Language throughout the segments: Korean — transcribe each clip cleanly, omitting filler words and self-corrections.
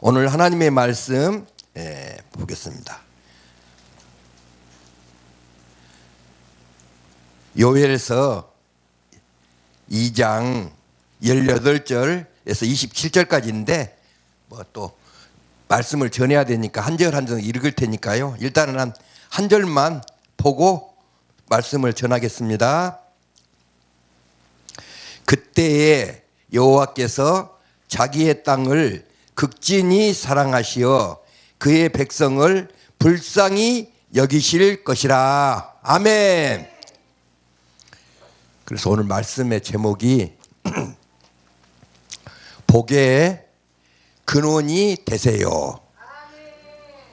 오늘 하나님의 말씀 보겠습니다. 요엘서 2장 18절에서 27절까지인데 뭐 또 말씀을 전해야 되니까 한 절 한 절 읽을 테니까요. 일단은 한 절만 보고 말씀을 전하겠습니다. 그때에 여호와께서 자기의 땅을 극진히 사랑하시어 그의 백성을 불쌍히 여기실 것이라. 아멘. 그래서 오늘 말씀의 제목이 복의 근원이 되세요.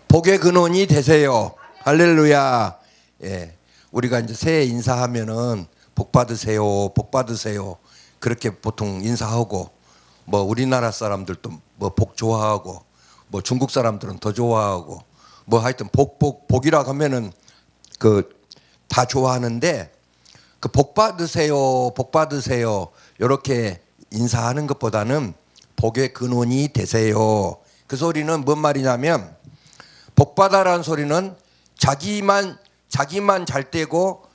복의 근원이 되세요. 할렐루야. 예, 우리가 이제 새해 인사하면은 복 받으세요, 복 받으세요. 그렇게 보통 인사하고, 뭐 우리나라 사람들도 뭐 복 좋아하고, 뭐 중국 사람들은 더 좋아하고, 뭐 하여튼 복이라고 하면은 그 다 좋아하는데, 그 복 받으세요, 복 받으세요 이렇게 인사하는 것보다는 복의 근원이 되세요. 그 소리는 뭔 말이냐면, 복 받아라는 소리는 자기만 잘 되고,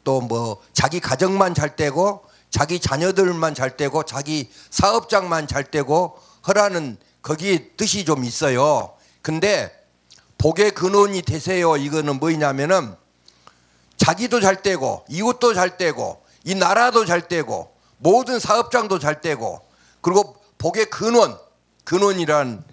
또 뭐 자기 가정만 잘 되고, 자기 자녀들만 잘 되고, 자기 사업장만 잘 되고 하라는 거기 뜻이 좀 있어요. 근데 복의 근원이 되세요 이거는 뭐냐면은 자기도 잘 되고, 이웃도 잘 되고, 이 나라도 잘 되고, 모든 사업장도 잘 되고, 그리고 복의 근원이란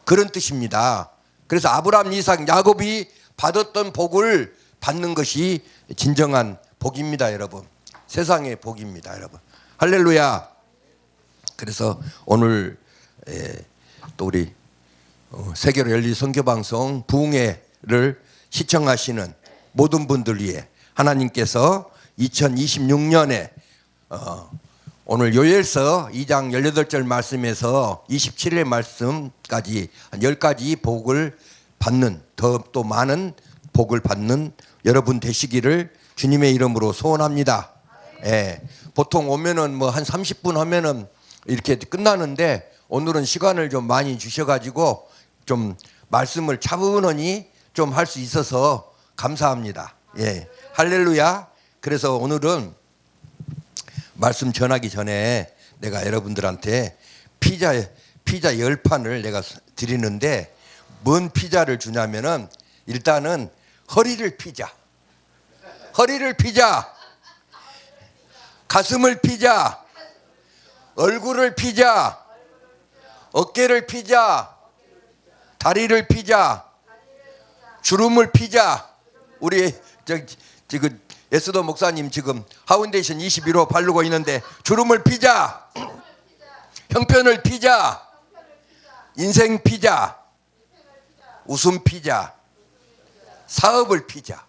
그런 뜻입니다. 그래서 아브라함, 이삭, 야곱이 받았던 복을 받는 것이 진정한 복입니다, 여러분. 세상의 복입니다, 여러분. 할렐루야. 그래서 오늘 또 우리 세계로 열린 선교방송 부흥회를 시청하시는 모든 분들 위해 하나님께서 2026년에 오늘 요엘서 2장 18절 말씀에서 27일 말씀까지 한 10가지 복을 받는, 더 또 많은 복을 받는 여러분 되시기를 주님의 이름으로 소원합니다. 예, 보통 오면은 뭐 한 30분 하면은 이렇게 끝나는데 오늘은 시간을 좀 많이 주셔가지고 좀 말씀을 차분히 좀 할 수 있어서 감사합니다. 예, 할렐루야. 그래서 오늘은 말씀 전하기 전에 내가 여러분들한테 피자 10판을 내가 드리는데, 뭔 피자를 주냐면은 일단은 허리를 피자, 가슴을 피자, 얼굴을 피자, 어깨를 피자, 다리를 피자, 주름을 피자. 우리 지금 예수도 목사님 지금 하운데이션 21호 바르고 있는데 주름을 피자, 형편을 피자, 인생 피자, 웃음 피자, 사업을 피자.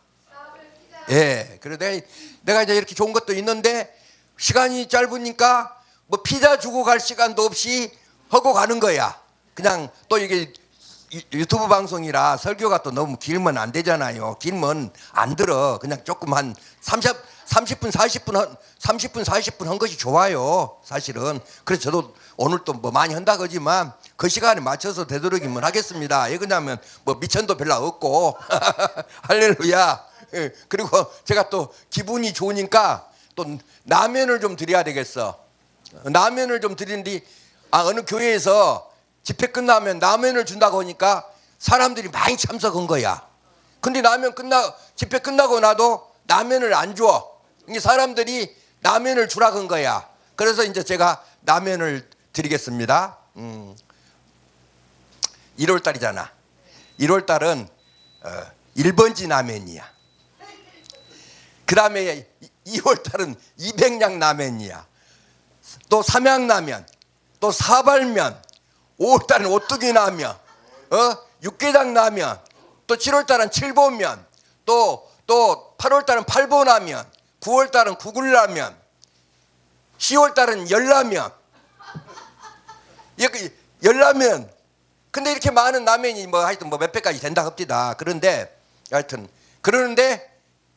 예, 그런데 내가 이제 이렇게 좋은 것도 있는데 시간이 짧으니까 뭐 피자 주고 갈 시간도 없이 하고 가는 거야. 그냥 또 이게 유튜브 방송이라 설교가 또 너무 길면 안 되잖아요. 길면 안 들어. 그냥 조금 한 30분 40분 한 것이 좋아요, 사실은. 그래서 저도 오늘 또 뭐 많이 한다 그러지만 그 시간에 맞춰서 되도록이면 하겠습니다. 왜 그러냐면 뭐 미천도 별로 없고 할렐루야. 그리고 제가 또 기분이 좋으니까 또 라면을 좀 드려야 되겠어. 라면을 좀 드리는데 어느 교회에서 집회 끝나면 라면을 준다고 하니까 사람들이 많이 참석한 거야. 근데 집회 끝나고 나도 라면을 안 줘. 이게 사람들이 라면을 주라고 한 거야. 그래서 이제 제가 라면을 드리겠습니다. 1월 달이잖아. 1월 달은 1번지 라면이야. 그 다음에 2월 달은 200냥 라면이야. 또 삼양라면, 또 사발면, 5월 달은 오뚜기 라면, 육개장 라면, 또 7월 달은 칠보면, 또 8월 달은 팔보라면, 9월 달은 구굴라면, 10월 달은 열라면. 열라면. 근데 이렇게 많은 라면이 뭐 하여튼 뭐 몇 배까지 된다 합디다. 그런데 하여튼 그러는데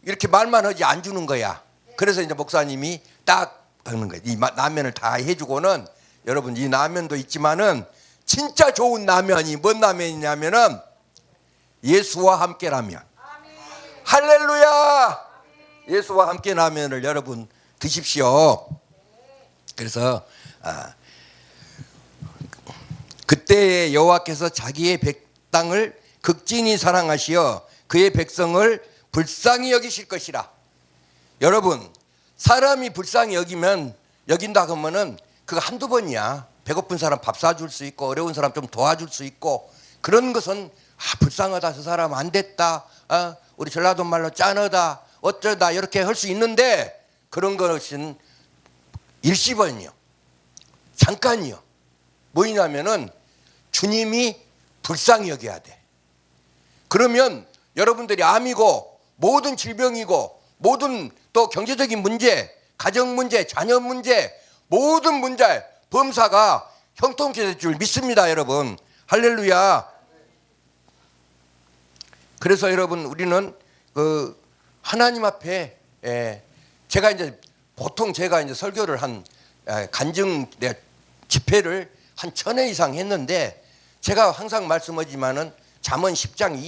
이렇게 말만 하지 안 주는 거야. 그래서 이제 목사님이 딱 하는 거야. 이 라면을 다 해주고는, 여러분 이 라면도 있지만은 진짜 좋은 라면이 뭔 라면이냐면은 예수와 함께 라면. 할렐루야. 예수와 함께 라면을 여러분 드십시오. 그래서 그때의 여호와께서 자기의 백당을 극진히 사랑하시어 그의 백성을 불쌍히 여기실 것이라. 여러분, 사람이 불쌍히 여긴다 그러면은 그거 한두 번이야. 배고픈 사람 밥 사줄 수 있고 어려운 사람 좀 도와줄 수 있고 그런 것은 불쌍하다, 저 사람 안 됐다, 우리 전라도 말로 짠하다, 어쩌다 이렇게 할 수 있는데 그런 것은 일시번이요, 잠깐이요. 뭐냐면은 주님이 불쌍히 여겨야 돼. 그러면 여러분들이 암이고 모든 질병이고 모든 또 경제적인 문제, 가정 문제, 자녀 문제, 모든 문제 범사가 형통케 될 줄 믿습니다, 여러분. 할렐루야. 그래서 여러분 우리는 그 하나님 앞에 제가 이제 보통 제가 이제 설교를 한 간증 집회를 한 1000회 이상 했는데 제가 항상 말씀하지만은 잠언 10장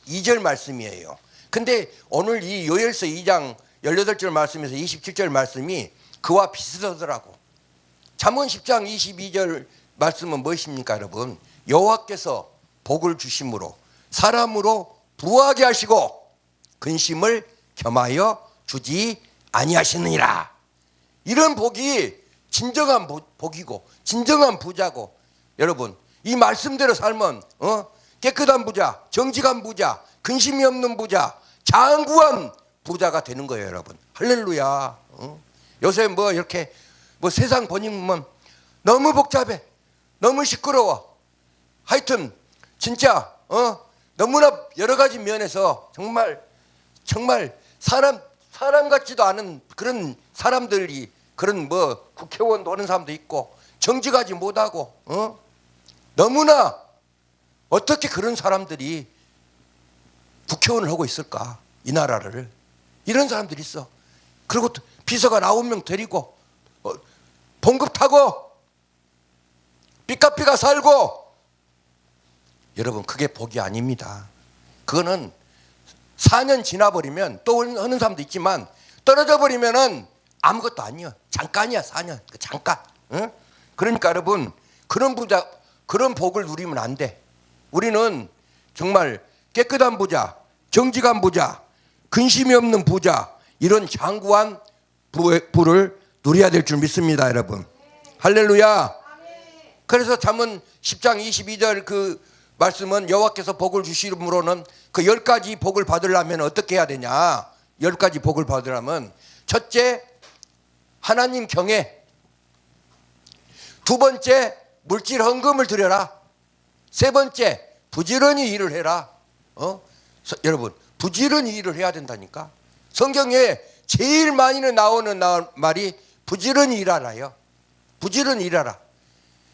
22절 말씀이에요. 근데 오늘 이 요엘서 2장 18절 말씀에서 27절 말씀이 그와 비슷하더라고. 잠언 10장 22절 말씀은 무엇입니까, 여러분? 여호와께서 복을 주심으로 사람으로 부하게 하시고 근심을 겸하여 주지 아니하시느니라. 이런 복이 진정한 복이고 진정한 부자고, 여러분 이 말씀대로 살면 깨끗한 부자, 정직한 부자, 근심이 없는 부자, 장구한 부자가 되는 거예요, 여러분. 할렐루야. 요새 뭐 이렇게 뭐 세상 보니면 너무 복잡해, 너무 시끄러워. 하여튼 진짜 너무나 여러 가지 면에서 정말 사람 같지도 않은 그런 사람들이, 그런 뭐 국회의원도 하는 사람도 있고 정직하지 못하고 너무나 어떻게 그런 사람들이 국회의원을 하고 있을까, 이 나라를. 이런 사람들이 있어. 그리고 비서가 9명 데리고 봉급 타고 삐까삐까 살고. 여러분 그게 복이 아닙니다. 그거는 4년 지나버리면 또 하는 사람도 있지만 떨어져 버리면은 아무것도 아니야. 잠깐이야, 4년. 잠깐. 그러니까 여러분 그런 부자, 그런 복을 누리면 안 돼. 우리는 정말 깨끗한 부자, 정직한 부자, 근심이 없는 부자, 이런 장구한 부를 누려야 될 줄 믿습니다, 여러분. 할렐루야. 그래서 잠언 10장 22절 그 말씀은 여호와께서 복을 주심으로는 그 10가지 복을 받으려면 어떻게 해야 되냐. 10가지 복을 받으려면 첫째, 하나님 경외. 두 번째, 물질 헌금을 드려라. 세 번째, 부지런히 일을 해라. 여러분 부지런히 일을 해야 된다니까. 성경에 제일 많이 나오는 말이 부지런히 일하라요. 부지런히 일하라.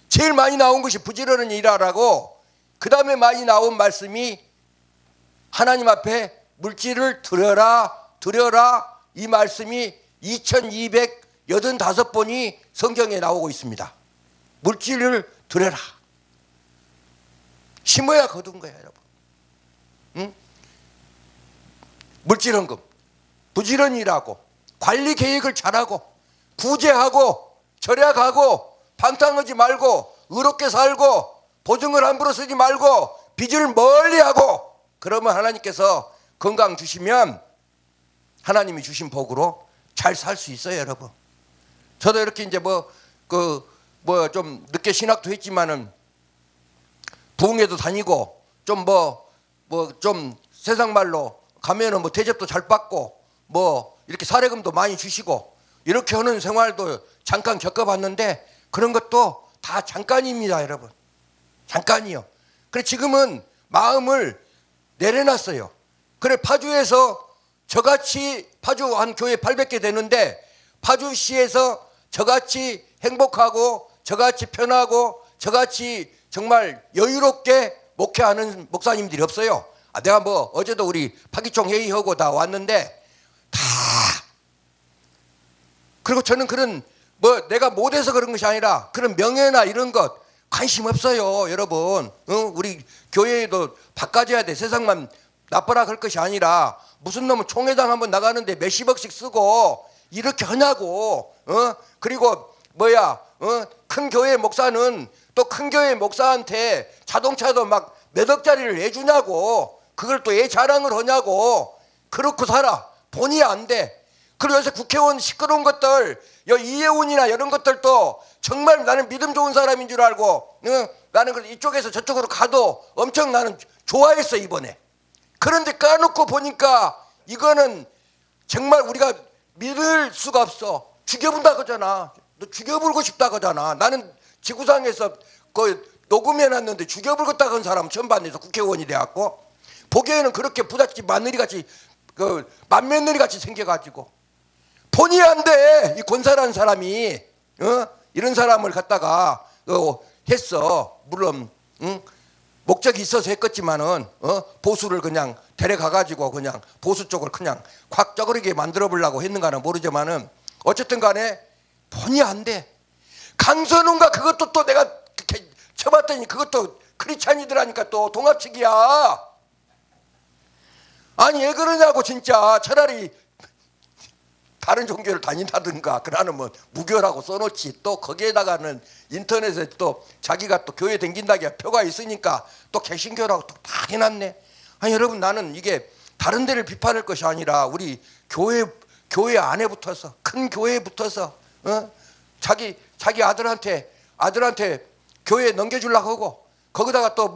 제일 많이 나온 것이 부지런히 일하라고. 그 다음에 많이 나온 말씀이 하나님 앞에 물질을 드려라. 이 말씀이 2285번이 성경에 나오고 있습니다. 물질을 드려라. 심어야 거둔 거야, 여러분. 물질 헌금, 부지런히 일하고, 관리 계획을 잘하고, 구제하고, 절약하고, 방탕하지 말고, 의롭게 살고, 보증을 함부로 쓰지 말고, 빚을 멀리하고. 그러면 하나님께서 건강 주시면 하나님이 주신 복으로 잘 살 수 있어요, 여러분. 저도 이렇게 이제 좀 늦게 신학도 했지만은 부흥회도 다니고 좀 좀 세상 말로 가면은 뭐 대접도 잘 받고 뭐 이렇게 사례금도 많이 주시고 이렇게 하는 생활도 잠깐 겪어봤는데 그런 것도 다 잠깐입니다, 여러분. 잠깐이요. 그래 지금은 마음을 내려놨어요. 그래 파주에서 저같이, 파주 한 교회 800개 되는데 파주시에서 저같이 행복하고 저같이 편하고 저같이 정말 여유롭게 목회하는 목사님들이 없어요. 내가 뭐 어제도 우리 파기총 회의하고 다 왔는데 다. 그리고 저는 그런 뭐 내가 못해서 그런 것이 아니라 그런 명예나 이런 것, 관심 없어요, 여러분. 우리 교회에도 바꿔줘야 돼. 세상만 나쁘라 할 것이 아니라 무슨 놈은 총회장 한번 나가는데 몇십억씩 쓰고 이렇게 하냐고. 그리고 큰 교회 목사는 또 큰 교회 목사한테 자동차도 막 몇 억짜리를 내주냐고. 그걸 또 애 자랑을 하냐고. 그렇고 살아. 본의 안 돼. 그리고 요새 국회의원 시끄러운 것들, 이해운이나 이런 것들도 정말 나는 믿음 좋은 사람인 줄 알고, 나는 그래서 이쪽에서 저쪽으로 가도 엄청 나는 좋아했어, 이번에. 그런데 까놓고 보니까 이거는 정말 우리가 믿을 수가 없어. 죽여본다 그러잖아. 너 죽여불고 싶다 그러잖아. 나는 지구상에서 그 녹음해놨는데 죽여불겠다고 한 사람 처음 봤는데 국회의원이 돼갖고, 보기에는 그렇게 부잣집 마누리같이 맏며느리같이 생겨가지고 본의 안 돼. 이 권사라는 사람이 이런 사람을 갖다가 했어. 물론 목적이 있어서 했겠지만은 보수를 그냥 데려가가지고 그냥 보수 쪽을 그냥 확 쩌그리게 만들어 보려고 했는가는 모르지만은 어쨌든 간에 본의 안 돼. 강선웅과 그것도 또 내가 쳐봤더니 그것도 크리스찬이더라니까 또 동합측이야. 아니 왜 그러냐고. 진짜 차라리 다른 종교를 다닌다든가 그러는 뭐 무교라고 써놓지. 또 거기에다가는 인터넷에 또 자기가 또 교회 댕긴다기에 표가 있으니까 또 개신교라고 또 다 해놨네. 아니 여러분, 나는 이게 다른 데를 비판할 것이 아니라 우리 교회 안에 붙어서, 큰 교회에 붙어서 자기 아들한테 교회 넘겨주려고 하고, 거기다가 또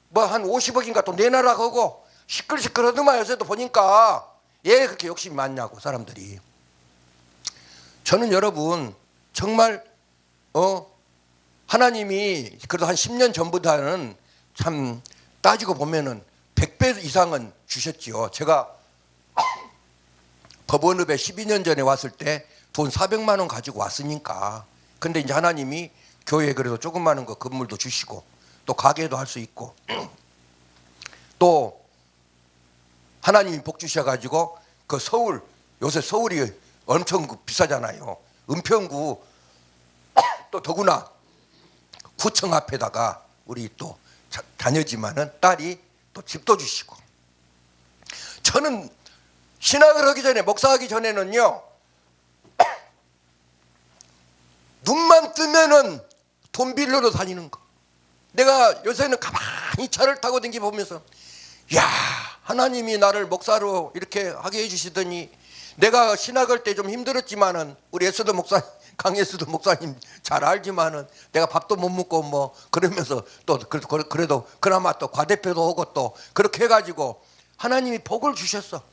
뭐 한 50억인가 또 내놔라고 하고 시끌시끌하더만. 요새도 보니까 왜 그렇게 욕심이 많냐고 사람들이. 저는 여러분 정말 하나님이 그래도 한 10년 전보다는 참 따지고 보면은 100배 이상은 주셨지요. 제가 법원읍에 12년 전에 왔을 때 돈 400만 원 가지고 왔으니까. 근데 이제 하나님이 교회에 그래도 조그마한 거 건물도 주시고 또 가게도 할 수 있고 또 하나님이 복 주셔가지고 그 서울, 요새 서울이 엄청 비싸잖아요. 은평구 또 더구나 구청 앞에다가 우리 또 자녀지만은 딸이 또 집도 주시고. 저는 신학을 하기 전에, 목사하기 전에는요, 눈만 뜨면은 돈 빌려로 다니는 거. 내가 요새는 가만히 차를 타고 댕기 보면서, 야, 하나님이 나를 목사로 이렇게 하게 해주시더니, 내가 신학할 때 좀 힘들었지만은 우리 에스더 목사님, 강에스더 목사님 잘 알지만은 내가 밥도 못 먹고 뭐 그러면서 또 그래도 그나마 또 과대표도 오고 또 그렇게 해가지고 하나님이 복을 주셨어.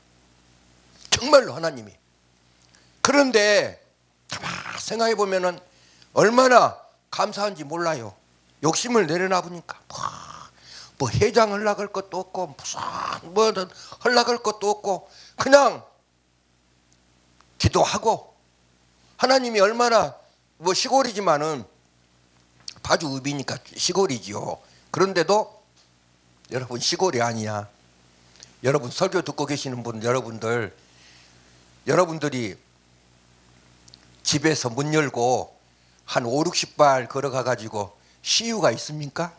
정말로 하나님이. 그런데 가만 생각해 보면은 얼마나 감사한지 몰라요. 욕심을 내려놔 보니까 뭐 회장 하려고 할 것도 없고 무슨 뭐 하려고 할 것도 없고 그냥 기도하고. 하나님이 얼마나 뭐 시골이지만은 파주읍이니까 시골이지요. 그런데도 여러분 시골이 아니야. 여러분 설교 듣고 계시는 분 여러분들이 집에서 문 열고 한 5, 60발 걸어가 가지고 CU가 있습니까?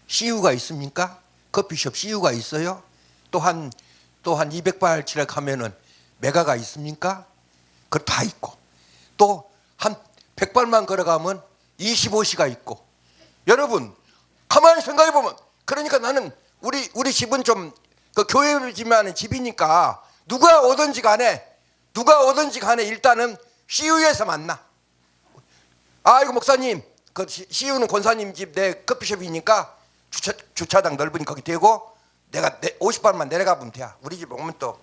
CU가 있습니까? 커피숍 CU가 있어요? 또 한 200발 지나가면은 메가가 있습니까? 그거 다 있고 또 한 100발만 걸어가면 25시가 있고. 여러분 가만히 생각해 보면, 그러니까 나는 우리 집은 좀 그 교회지만 집이니까 누가 오든지 간에 일단은 CU에서 만나. 아이고 목사님, 그 CU는 권사님 집 내 커피숍이니까 주차장 넓으니 거기 대고 내가 50발만 내려가 보면 돼. 우리 집 오면 또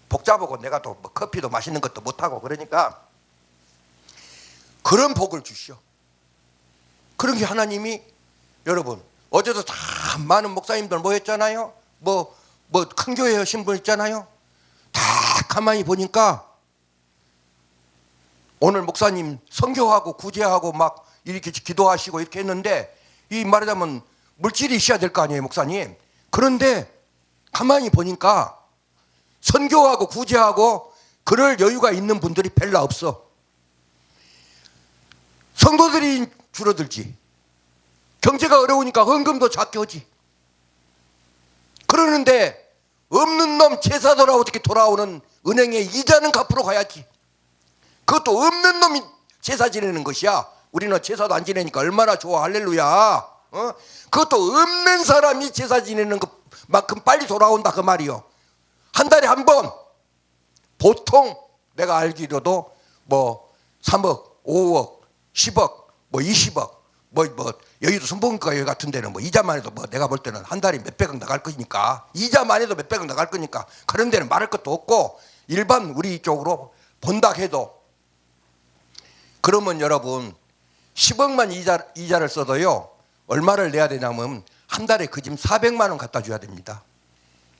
복잡하고 내가 또 뭐 커피도 맛있는 것도 못하고 그러니까 그런 복을 주시오. 그런 게 하나님이. 여러분 어제도 다 많은 목사님들 모였잖아요. 뭐 큰 교회 하신 분 있잖아요. 다 가만히 보니까 오늘 목사님 선교하고 구제하고 막 이렇게 기도하시고 이렇게 했는데, 이 말하자면 물질이 있어야 될 거 아니에요 목사님. 그런데 가만히 보니까 선교하고 구제하고 그럴 여유가 있는 분들이 별로 없어. 성도들이 줄어들지. 경제가 어려우니까 헌금도 작게 하지. 그러는데 없는 놈 제사 돌아 어떻게 돌아오는 은행에 이자는 갚으러 가야지. 그것도 없는 놈이 제사 지내는 것이야. 우리는 제사도 안 지내니까 얼마나 좋아. 할렐루야. 그것도 없는 사람이 제사 지내는 것만큼 빨리 돌아온다 그 말이요. 한 달에 한 번. 보통 내가 알기로도 뭐 3억, 5억, 10억, 뭐 20억, 뭐 여의도 순복음가 여기 같은 데는 뭐 이자만 해도 뭐 내가 볼 때는 한 달에 몇백억 나갈 거니까, 이자만 해도 몇백억 나갈 거니까 그런 데는 말할 것도 없고, 일반 우리 쪽으로 본다 해도, 그러면 여러분 10억만 이자를 써도요 얼마를 내야 되냐면 한 달에 그 집 400만 원 갖다 줘야 됩니다.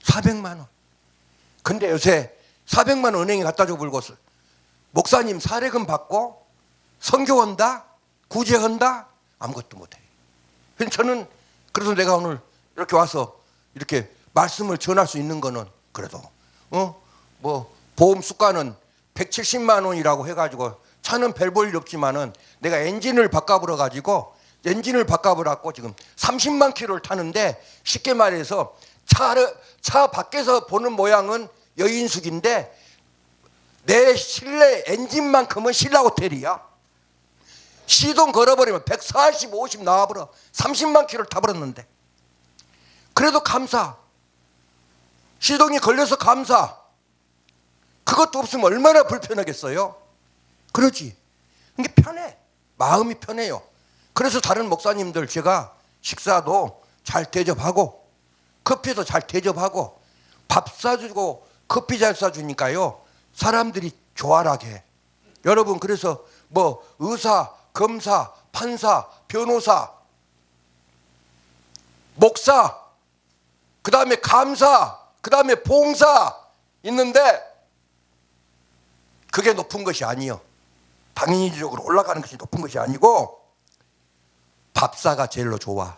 400만 원. 근데 요새 400만 원 은행에 갖다 줘 불고 목사님 사례금 받고 선교한다, 구제한다, 아무것도 못해. 저는 그래서 내가 오늘 이렇게 와서 이렇게 말씀을 전할 수 있는 거는, 그래도 뭐 보험 수가는 170만 원이라고 해가지고 차는 별 볼 일 없지만은 내가 엔진을 바꿔버려 가지고 지금 30만 킬로를 타는데, 쉽게 말해서 차 밖에서 보는 모양은 여인숙인데 내 실내 엔진만큼은 신라 호텔이야. 시동 걸어버리면 140, 50 나와버려. 30만 킬로를 타버렸는데 그래도 감사. 시동이 걸려서 감사. 그것도 없으면 얼마나 불편하겠어요. 그러지. 이게 편해. 마음이 편해요. 그래서 다른 목사님들 제가 식사도 잘 대접하고 커피도 잘 대접하고 밥 사주고 커피 잘 사주니까요 사람들이 좋아하게 해. 여러분, 그래서 뭐 의사, 검사, 판사, 변호사, 목사, 그 다음에 감사, 그 다음에 봉사 있는데 그게 높은 것이 아니요. 당연히적으로 올라가는 것이 높은 것이 아니고 밥사가 제일로 좋아.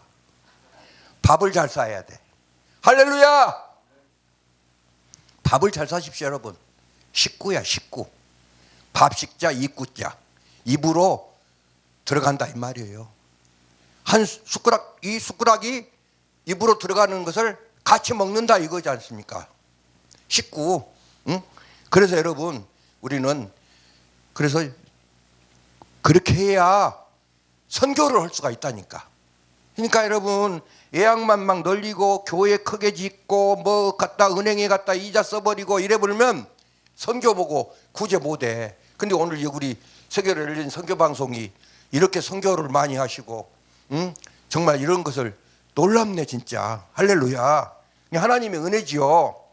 밥을 잘 사야 돼. 할렐루야. 밥을 잘 사십시오 여러분. 식구야 식구. 밥식자 이구자. 입으로 들어간다 이 말이에요. 한 숟가락, 이 숟가락이 입으로 들어가는 것을 같이 먹는다 이거지 않습니까? 식구. 응? 그래서 여러분 우리는 그래서 그렇게 해야 선교를 할 수가 있다니까. 그러니까 여러분 예약만 막 널리고 교회 크게 짓고 뭐 갖다 은행에 갖다 이자 써버리고 이래버리면 선교 보고 구제 못해. 근데 오늘 우리 세계를 열린 선교방송이 이렇게 선교를 많이 하시고 정말 이런 것을 놀랍네 진짜. 할렐루야. 하나님의 은혜지요.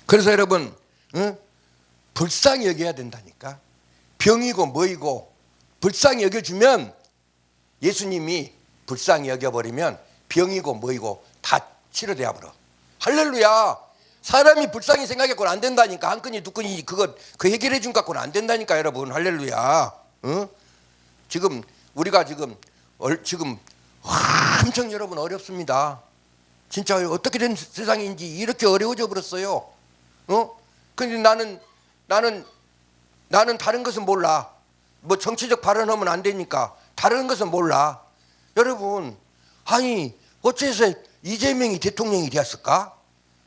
그래서 여러분 불쌍히 여겨야 된다니까. 병이고 뭐이고 불쌍히 여겨주면, 예수님이 불쌍히 여겨버리면 병이고 뭐이고 다 치료되어 버려. 할렐루야. 사람이 불쌍히 생각해서는 안 된다니까. 한 끈이 두 끈이 그 해결해 준 갖고는 안 된다니까 여러분. 할렐루야. 지금 우리가 지금 엄청 여러분 어렵습니다. 진짜 어떻게 된 세상인지 이렇게 어려워져 버렸어요. 근데 나는 다른 것은 몰라. 뭐 정치적 발언하면 안 되니까 다른 것은 몰라. 여러분, 아니 어째서 이재명이 대통령이 되었을까?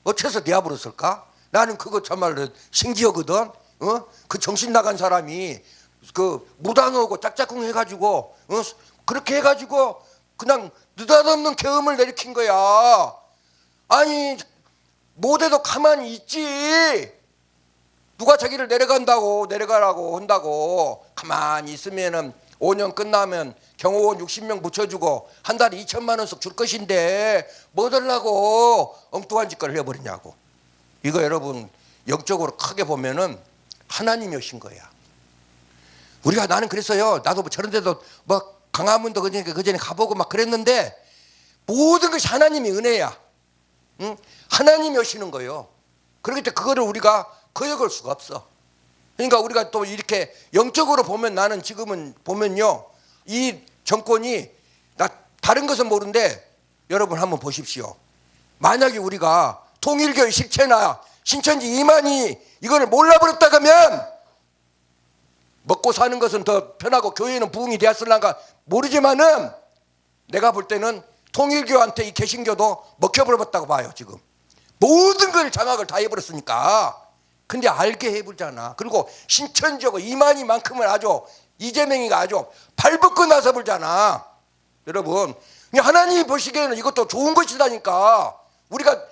어째서 되어버렸을까? 나는 그거 정말로 신기하거든. 그 정신 나간 사람이 그 무당하고 짝짝꿍 해가지고 그렇게 해가지고 그냥 느닷없는 계엄을 일으킨 거야. 아니 못해도 가만히 있지. 누가 자기를 내려가라고 한다고. 가만히 있으면은 5년 끝나면 경호원 60명 붙여주고 한 달에 2천만 원씩 줄 것인데 뭐 달라고 엉뚱한 짓거리를 해버리냐고. 이거 여러분 영적으로 크게 보면은 하나님이 오신 거야. 우리가 나는 그랬어요. 나도 뭐 저런 데도 뭐 강화문도 그전에 가보고 막 그랬는데 모든 것이 하나님이 은혜야. 응? 하나님이 오시는 거예요. 그렇기 때문에 그거를 우리가 거역할 수가 없어. 그러니까 우리가 또 이렇게 영적으로 보면, 나는 지금은 보면요 이 정권이 다른 것은 모르는데 여러분 한번 보십시오. 만약에 우리가 통일교의 실체나 신천지 이만희 이거를 몰라버렸다 그러면 먹고 사는 것은 더 편하고 교회는 부흥이 되었을란가 모르지만은 내가 볼 때는 통일교한테 이 개신교도 먹혀버렸다고 봐요. 지금 모든 걸 장악을 다 해버렸으니까. 근데 알게 해보잖아. 그리고 신천지하고 이만희만큼은 아주 이재명이가 아주 발벗고 나서 불잖아. 여러분 하나님이 보시기에는 이것도 좋은 것이다니까. 우리가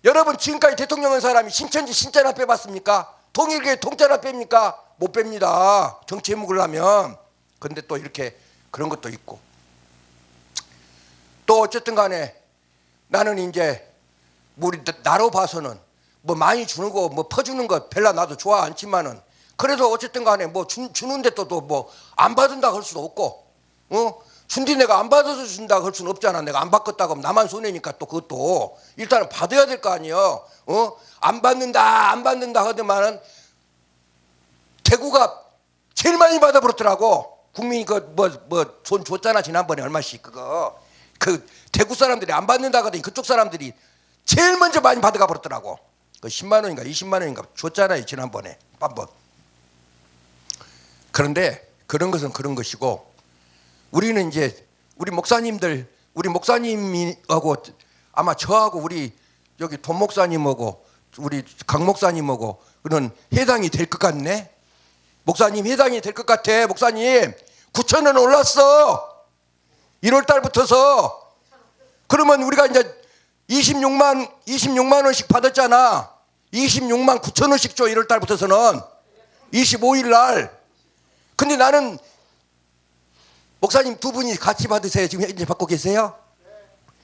여러분 지금까지 대통령 한 사람이 신천지 신자나 빼봤습니까? 통일교회 통짜나 뺍니까? 못 뺍니다. 정치 해묵을 하면. 근데 또 이렇게 그런 것도 있고 또 어쨌든 간에 나는 이제 우리 나로 봐서는 뭐 많이 주는 거 뭐 퍼주는 거 별로 나도 좋아 않지만은 그래도 어쨌든 간에 뭐 주는데 또 뭐 안 받은다 할 수도 없고 준디 내가 안 받아서 준다 할 수는 없잖아. 내가 안 받겠다고 하면 나만 손해니까 또 그것도 일단은 받아야 될 거 아니에요. 안 받는다 하더만은 대구가 제일 많이 받아버렸더라고. 국민이 그 뭐 돈 줬잖아 지난번에 얼마씩 그거. 그 대구 사람들이 안 받는다 하더니 그쪽 사람들이 제일 먼저 많이 받아가 버렸더라고. 그 10만 원인가 20만 원인가 줬잖아요 지난번에 한번. 그런데 그런 것은 그런 것이고 우리는 이제 우리 목사님하고 아마 저하고 우리 여기 돈 목사님하고 우리 강 목사님하고 그런 해당이 될 것 같네. 목사님 해당이 될 것 같아. 목사님 9,000원 올랐어 1월 달부터서. 그러면 우리가 이제 26만 원씩 받았잖아. 26만 9천 원씩 줘 1월 달부터서는 25일 날. 근데 나는 목사님 두 분이 같이 받으세요. 지금 이제 받고 계세요?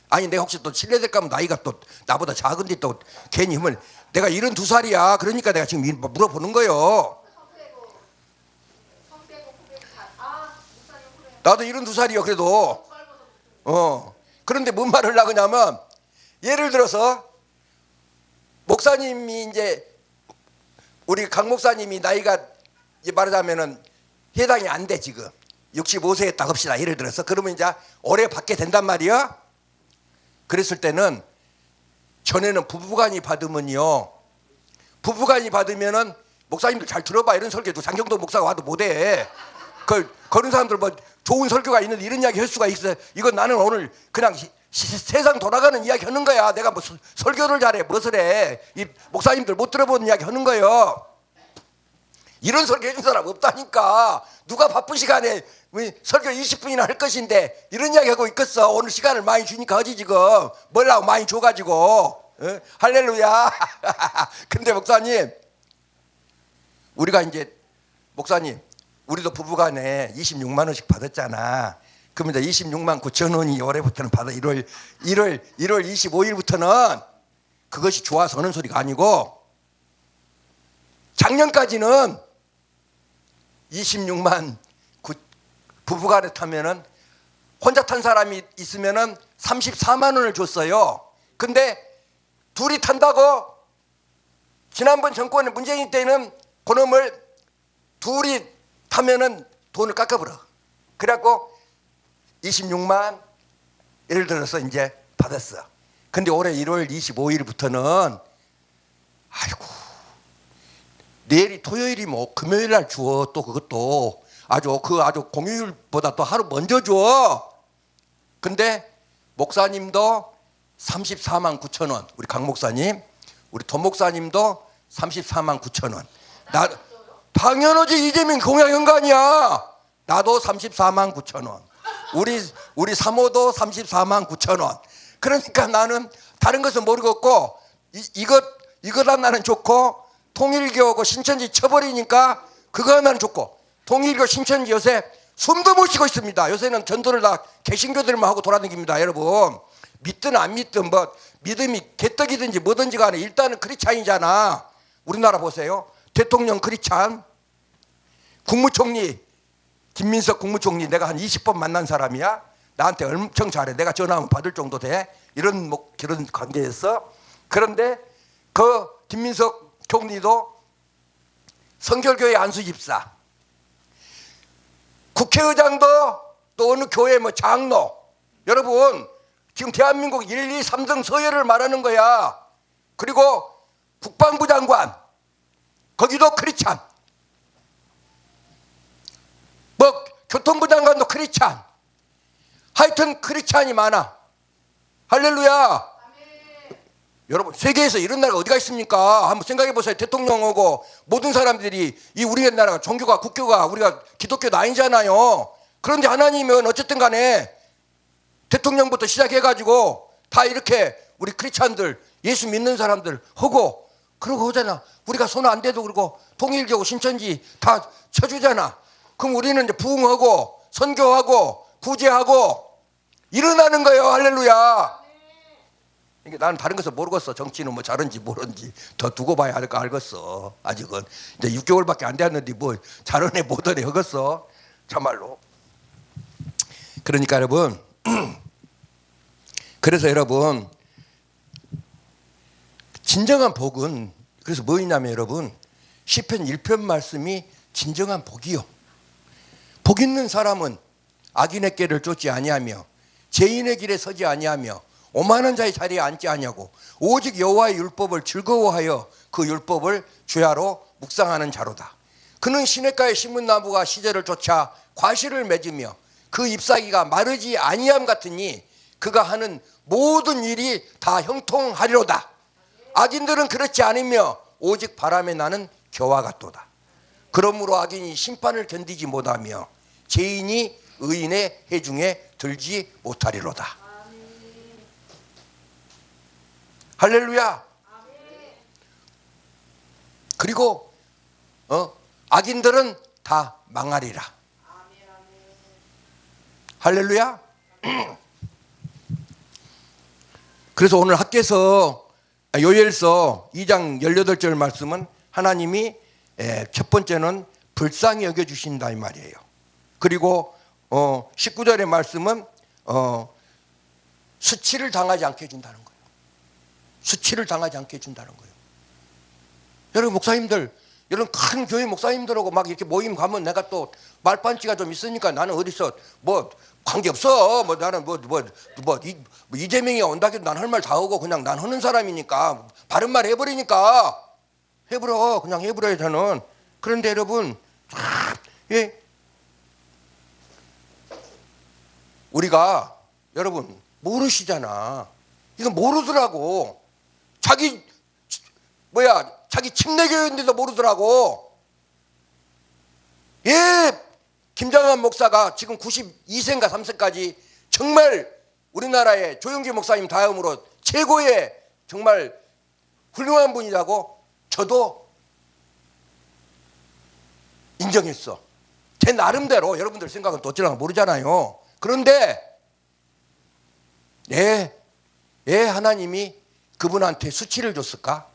아니 내가 혹시 또 실례될까 하면 나이가 또 나보다 작은데 또 괜히 하면 내가 72살이야. 그러니까 내가 지금 물어보는 거예요. 나도 72살이요 그래도. 그런데 뭔 말을 하려고 하냐면 예를 들어서 목사님이 이제 우리 강 목사님이 나이가 말하자면은 해당이 안 돼 지금 65세에 딱 합시다. 예를 들어서 그러면 이제 올해 받게 된단 말이야. 그랬을 때는 전에는 부부간이 받으면요. 부부간이 받으면은 목사님들 잘 들어봐. 이런 설교도 장경도 목사가 와도 못해. 그런 사람들 뭐 좋은 설교가 있는데 이런 이야기 할 수가 있어. 이건 나는 오늘 그냥 세상 돌아가는 이야기 하는 거야. 내가 뭐 설교를 잘해 무엇을 해. 이 목사님들 못 들어본 이야기 하는 거예요. 이런 설교 해준 사람 없다니까. 누가 바쁜 시간에 설교 20분이나 할 것인데 이런 이야기 하고 있겠어. 오늘 시간을 많이 주니까 하지 지금. 뭐라고 많이 줘가지고. 할렐루야. 근데 목사님 우리가 이제 목사님 우리도 부부간에 26만 원씩 받았잖아. 그러면 이제 26만 9천 원이 올해부터는 받아. 1월 25일부터는 그것이 좋아서 하는 소리가 아니고 작년까지는 26만 부부간에 타면은 혼자 탄 사람이 있으면은 34만 원을 줬어요. 근데 둘이 탄다고 지난번 정권의 문재인 때는 그놈을 둘이 타면은 돈을 깎아버려. 그래갖고 26만 예를 들어서 이제 받았어. 근데 올해 1월 25일부터는 아이고 내일이 토요일이 뭐 금요일 날 줘. 또 그것도 아주 공휴일보다 또 하루 먼저 줘. 근데 목사님도 34만 9천 원. 우리 강 목사님, 우리 돈 목사님도 34만 9천 원. 나 당연하지. 이재명 공약한 거 아니야. 나도 34만 9천 원. 우리 사모도 34만 9천 원. 그러니까 나는 다른 것은 모르겠고 이거다 나는 좋고 통일교하고 신천지 쳐버리니까 그거 하나는 좋고 통일교 신천지 요새 숨도 못 쉬고 있습니다. 요새는 전도를 다 개신교들만 하고 돌아다닙니다. 여러분 믿든 안 믿든 뭐 믿음이 개떡이든지 뭐든지 간에 일단은 크리스찬이잖아. 우리나라 보세요. 대통령 크리스찬, 국무총리 김민석 국무총리 내가 한 20번 만난 사람이야. 나한테 엄청 잘해. 내가 전화하면 받을 정도 돼. 이런 그런 관계였어. 그런데 그 김민석 총리도 성결교회 안수집사, 국회의장도 또 어느 교회 뭐 장로. 여러분 지금 대한민국 1, 2, 3등 서열을 말하는 거야. 그리고 국방부 장관 거기도 크리스찬. 뭐 교통부장관도 크리스찬. 하여튼 크리스찬이 많아. 할렐루야. 여러분, 세계에서 이런 나라가 어디가 있습니까? 한번 생각해 보세요. 대통령하고 모든 사람들이 이 우리나라가 종교가 국교가 우리가 기독교도 아니잖아요. 그런데 하나님은 어쨌든 간에 대통령부터 시작해가지고 다 이렇게 우리 크리스찬들 예수 믿는 사람들 하고 그러고 하잖아. 우리가 손 안 대도 그러고 통일교고 신천지 다 쳐주잖아. 그럼 우리는 이제 부흥하고 선교하고 구제하고 일어나는 거예요. 할렐루야. 그러니까 나는 다른 것을 모르겠어. 정치는 뭐 잘한지 모른지 더 두고 봐야 할 거 알겠어. 아직은 이제 6개월밖에 안 되었는데 뭐 잘하네 못하네 하겠어. 참말로. 그러니까 여러분 그래서 여러분 진정한 복은 그래서 뭐냐면 여러분 시편 1편 말씀이 진정한 복이요. 복 있는 사람은 악인의 길을 쫓지 아니하며 죄인의 길에 서지 아니하며 오만한 자의 자리에 앉지 아니하고 오직 여호와의 율법을 즐거워하여 그 율법을 주야로 묵상하는 자로다. 그는 시냇가에 심은 나무가 시절을 쫓아 과실을 맺으며 그 잎사귀가 마르지 아니함 같으니 그가 하는 모든 일이 다 형통하리로다. 악인들은 그렇지 않으며 오직 바람에 나는 겨와 같도다. 그러므로 악인이 심판을 견디지 못하며 죄인이 의인의 해중에 들지 못하리로다. 할렐루야. 그리고 악인들은 다 망하리라. 할렐루야. 그래서 오늘 학개서 요엘서 2장 18절 말씀은 하나님이 첫 번째는 불쌍히 여겨주신다 이 말이에요. 그리고 19절의 말씀은 수치를 당하지 않게 해준다는 거예요. 수치를 당하지 않게 해준다는 거예요. 여러분 목사님들, 여러분 큰 교회 목사님들하고 막 이렇게 모임 가면 내가 또 말반지가 좀 있으니까 나는 어디서 뭐 관계없어. 뭐 나는 이재명이 온다고 해도 난 할 말 다 하고 그냥 난 하는 사람이니까 바른 말 해버리니까 해버려. 그냥 해버려요 저는. 그런데 여러분 예. 우리가 여러분 모르시잖아. 이거 모르더라고. 자기 침례교회인데도 모르더라고. 예, 김장한 목사가 지금 92세인가 3세까지 정말 우리나라의 조영기 목사님 다음으로 최고의 정말 훌륭한 분이라고 저도 인정했어. 제 나름대로. 여러분들 생각은 또 어쩌나 모르잖아요. 그런데 왜 하나님이 그분한테 수치를 줬을까?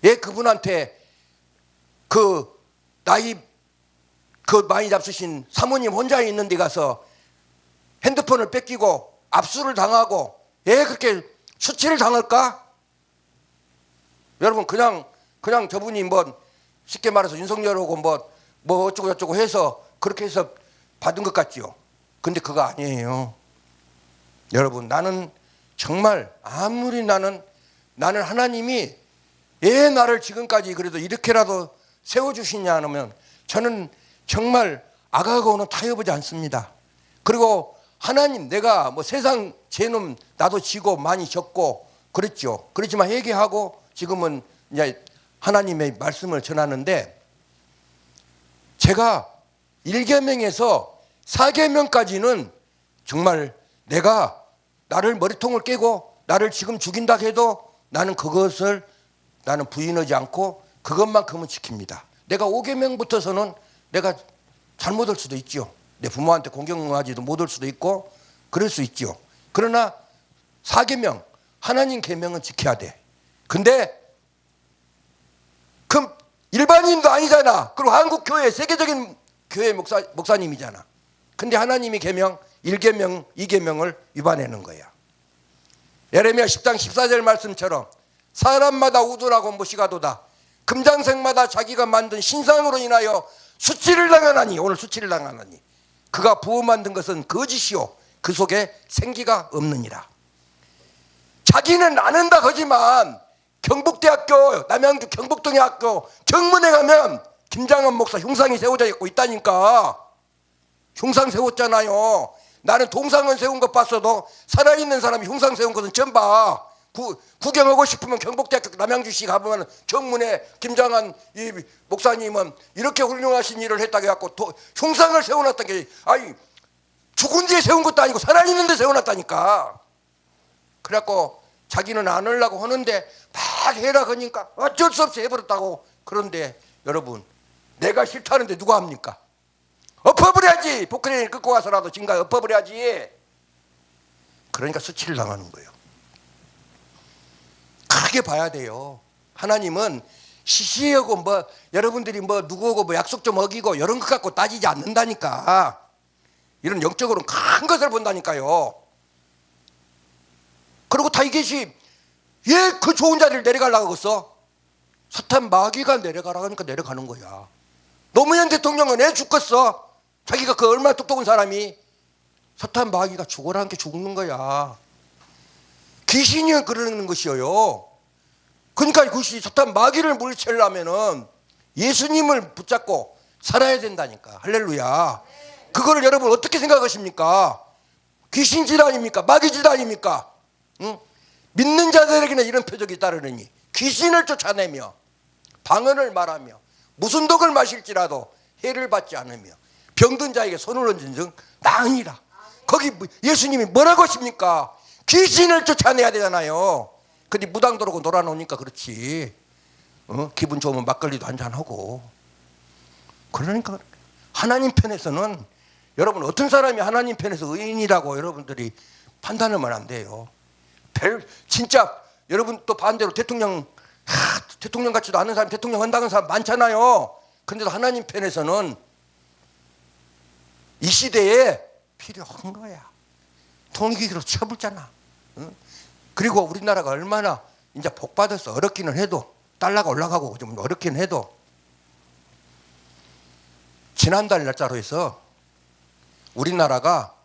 왜 그분한테 나이 많이 잡수신 사모님 혼자 있는 데 가서 핸드폰을 뺏기고 압수를 당하고 왜 그렇게 수치를 당할까? 여러분 그냥 저분이 뭐 쉽게 말해서 윤석열하고 뭐 어쩌고 저쩌고 해서 그렇게 해서 받은 것 같지요. 근데 그거 아니에요. 여러분 나는 정말 아무리 나는 하나님이 왜 나를 지금까지 그래도 이렇게라도 세워주시냐 하면 저는 정말 악하고는 타협하지 않습니다. 그리고 하나님 내가 뭐 세상 죄는 나도 지고 많이 졌고 그랬죠. 그렇지만 회개하고 지금은 이제 하나님의 말씀을 전하는데 제가 1계명에서 4계명까지는 정말 내가 나를 머리통을 깨고 나를 지금 죽인다 해도 나는 그것을 나는 부인하지 않고 그것만큼은 지킵니다. 내가 5계명부터서는 내가 잘못할 수도 있죠. 내 부모한테 공경하지도 못할 수도 있고 그럴 수 있죠. 그러나 4계명 하나님 계명은 지켜야 돼. 근데 그럼 일반인도 아니잖아. 그리고 한국 교회 세계적인 교회 목사님이잖아. 근데 하나님이 계명 1계명 2계명을 위반하는 거야. 예레미야 10장 14절 말씀처럼 사람마다 우둔하고 무시가도다. 금장색마다 자기가 만든 신상으로 인하여 수치를 당하나니. 오늘 수치를 당하나니 그가 부어 만든 것은 거짓이요 그 속에 생기가 없느니라. 자기는 안 한다 하지만 경북대학교 남양주 경북동의 학교 정문에 가면 김장한 목사 흉상이 세워져 있고 있다니까. 흉상 세웠잖아요. 나는 동상은 세운 것 봤어도 살아있는 사람이 흉상 세운 것은 처음 봐. 구경하고 싶으면 경북대학교 남양주시 가보면 정문에 김장한 이 목사님은 이렇게 훌륭하신 일을 했다고 해갖고 흉상을 세워놨던 게, 아니 죽은 뒤에 세운 것도 아니고 살아있는 데 세워놨다니까. 그래갖고 자기는 안 하려고 하는데 막 해라 그러니까 어쩔 수 없이 해버렸다고. 그런데 여러분, 내가 싫다는데 누가 합니까? 엎어버려야지. 포크레인을 끌고 가서라도 진가에 엎어버려야지. 그러니까 수치를 당하는 거예요. 크게 봐야 돼요. 하나님은 시시하고 뭐 여러분들이 뭐 누구하고 뭐 약속 좀 어기고 이런 것 갖고 따지지 않는다니까. 이런 영적으로는 큰 것을 본다니까요. 그리고 다 이것이 왜 그 좋은 자리를 내려가려고 했어? 사탄 마귀가 내려가라고 하니까 내려가는 거야. 노무현 대통령은 왜 죽겠어? 자기가 그 얼마나 똑똑한 사람이. 사탄 마귀가 죽어라는 게 죽는 거야. 귀신이 그러는 것이에요. 그러니까 그것이 사탄 마귀를 물리치려면은 예수님을 붙잡고 살아야 된다니까. 할렐루야. 그거를 여러분 어떻게 생각하십니까? 귀신짓 아닙니까? 마귀짓 아닙니까? 응? 믿는 자들에게는 이런 표적이 따르느니 귀신을 쫓아내며 방언을 말하며 무슨 독을 마실지라도 해를 받지 않으며 병든 자에게 손을 얹은 즉 나으니라. 거기 예수님이 뭐라고 하십니까? 귀신을 쫓아내야 되잖아요. 근데 무당도로고 놀아놓으니까 그렇지. 기분 좋으면 막걸리도 한잔하고. 그러니까 하나님 편에서는, 여러분 어떤 사람이 하나님 편에서 의인이라고 여러분들이 판단하면 안 돼요. 진짜 여러분 또 반대로 대통령 같지도 않은 사람 대통령 한다는 사람 많잖아요. 그런데도 하나님 편에서는 이 시대에 필요한 거야. 통일기로 쳐불잖아. 응? 그리고 우리나라가 얼마나 이제 복 받았어. 어렵기는 해도 달러가 올라가고 좀 어렵긴 해도 지난달 날짜로 해서 우리나라가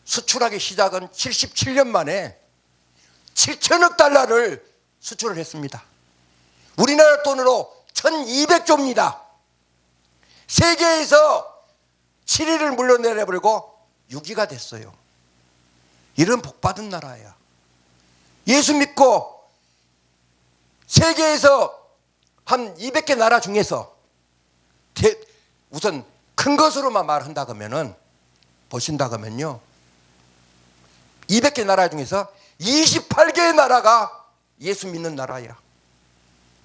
수출하기 시작은 77년 만에 7천억 달러를 수출을 했습니다. 우리나라 돈으로 1200조입니다. 세계에서 7위를 물러내려버리고 6위가 됐어요. 이런 복받은 나라야. 예수 믿고 세계에서 한 200개 나라 중에서 우선 큰 것으로만 말한다 그러면은, 보신다 그러면요, 200개 나라 중에서 28개의 나라가 예수 믿는 나라야.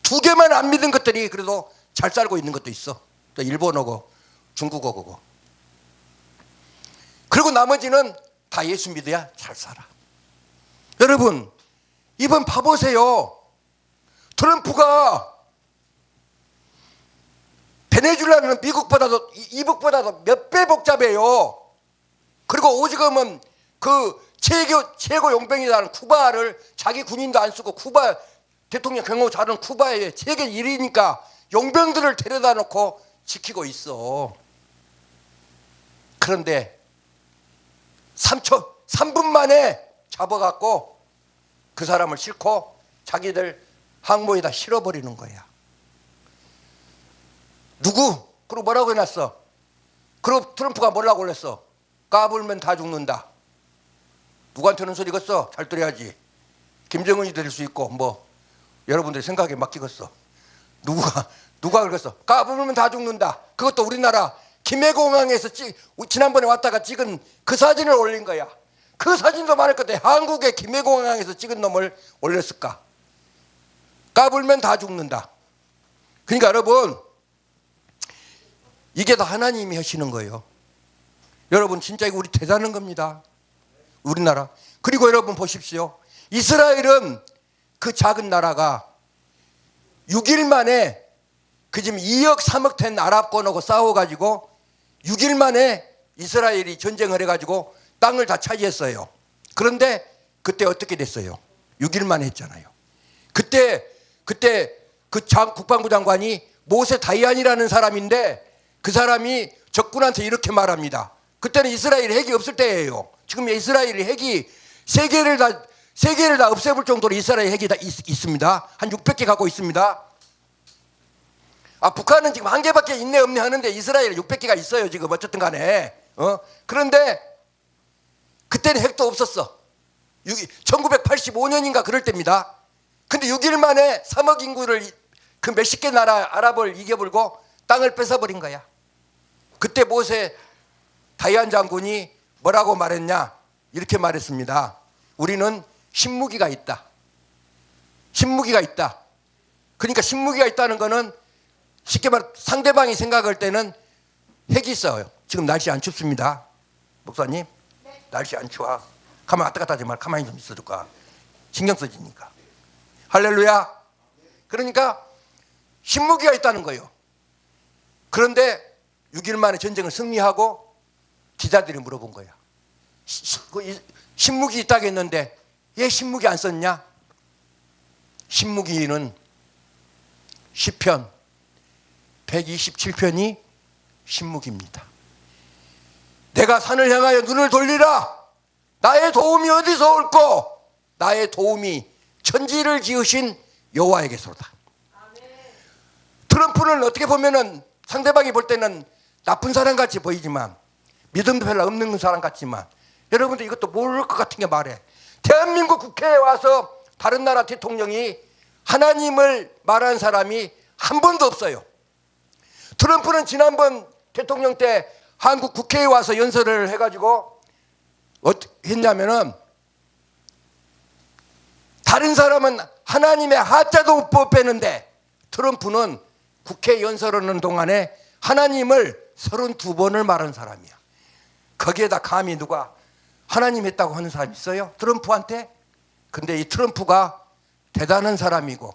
2개만 안 믿는 것들이 그래도 잘 살고 있는 것도 있어. 또 일본어고 중국어고. 그리고 나머지는 다 예수 믿어야 잘 살아. 여러분 이번 봐보세요. 트럼프가 베네수엘라는 미국보다도 이북보다도 몇 배 복잡해요. 그리고 오지금은 그 최고 용병이라는 쿠바를 자기 군인도 안 쓰고 쿠바 대통령 경호 잘하는 쿠바에 세계 1위니까 용병들을 데려다 놓고 지키고 있어. 그런데 3분 만에 잡아갖고 그 사람을 싣고 자기들 항모에다 실어버리는 거야. 누구? 그리고 뭐라고 해놨어? 그리고 트럼프가 뭐라고 그랬어? 까불면 다 죽는다. 누구한테 하는 소리겠어? 잘 들어야지. 김정은이 될 수 있고 뭐 여러분들의 생각에 맡기겠어. 누가 그랬어? 까불면 다 죽는다. 그것도 우리나라 김해공항에서 지난번에 왔다가 찍은 그 사진을 올린 거야. 그 사진도 많을 건데 한국의 김해공항에서 찍은 놈을 올렸을까? 까불면 다 죽는다. 그러니까 여러분 이게 다 하나님이 하시는 거예요. 여러분 진짜 이거 우리 대단한 겁니다. 우리나라. 그리고 여러분 보십시오. 이스라엘은 그 작은 나라가 6일 만에 그 지금 2억 3억 된 아랍권하고 싸워가지고 6일 만에 이스라엘이 전쟁을 해가지고 땅을 다 차지했어요. 그런데 그때 어떻게 됐어요? 6일 만에 했잖아요. 그때 그 국방부 장관이 모세 다이안이라는 사람인데 그 사람이 적군한테 이렇게 말합니다. 그때는 이스라엘 핵이 없을 때예요. 지금 이스라엘 핵이 세계를 다 없애볼 정도로 이스라엘 핵이 다 있습니다. 한 600개 갖고 있습니다. 북한은 지금 1개밖에 있네 없네 하는데 이스라엘 600개가 있어요 지금 어쨌든 간에. 그런데 그때는 핵도 없었어. 1985년인가 그럴 때입니다. 근데 6일 만에 3억 인구를 그 몇십 개 나라 아랍을 이겨불고 땅을 뺏어버린 거야. 그때 모세 다이안 장군이 뭐라고 말했냐? 이렇게 말했습니다. 우리는 신무기가 있다. 신무기가 있다. 그러니까 신무기가 있다는 거는 쉽게 말해 상대방이 생각할 때는 핵이 있어요. 지금 날씨 안 춥습니다. 목사님, 날씨 안 추워. 가만 왔다 갔다 하지 말. 가만히 좀 있어줄까. 신경 써지니까. 할렐루야. 그러니까 신무기가 있다는 거예요. 그런데 6일 만에 전쟁을 승리하고 기자들이 물어본 거야. 신무기 있다고 했는데 왜 신무기 안 썼냐? 신무기는 시편 127편이 신무기입니다. 내가 산을 향하여 눈을 돌리라. 나의 도움이 어디서 올꼬? 나의 도움이 천지를 지으신 여호와에게서로다. 트럼프는 어떻게 보면은 상대방이 볼 때는 나쁜 사람 같이 보이지만 믿음도 별로 없는 사람 같지만 여러분들 이것도 모를 것 같은 게 말해. 대한민국 국회에 와서 다른 나라 대통령이 하나님을 말한 사람이 한 번도 없어요. 트럼프는 지난번 대통령 때 한국 국회에 와서 연설을 해가지고 어떻게 했냐면은 다른 사람은 하나님의 하자도 못 빼는데 트럼프는 국회 연설하는 동안에 하나님을 32번을 말한 사람이야. 거기에다 감히 누가 하나님 했다고 하는 사람이 있어요? 트럼프한테? 근데 이 트럼프가 대단한 사람이고